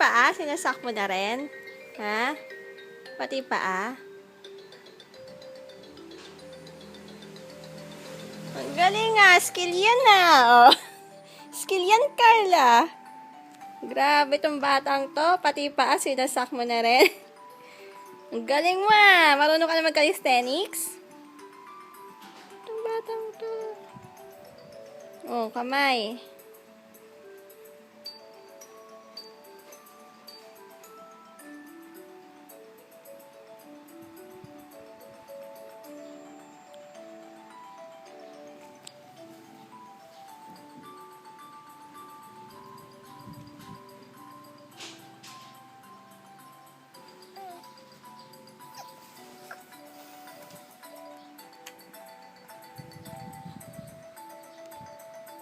paa, sinasak mo na rin? Ha? Pati paa? Ang galing nga. Skill yan na. Oh. Skill yan, Carla. Grabe tong batang to. Pati paa, sinasak mo na rin. Ang galing mo ah. Marunong ka na mag-calisthenics? Itong batang to. Oh, kamay.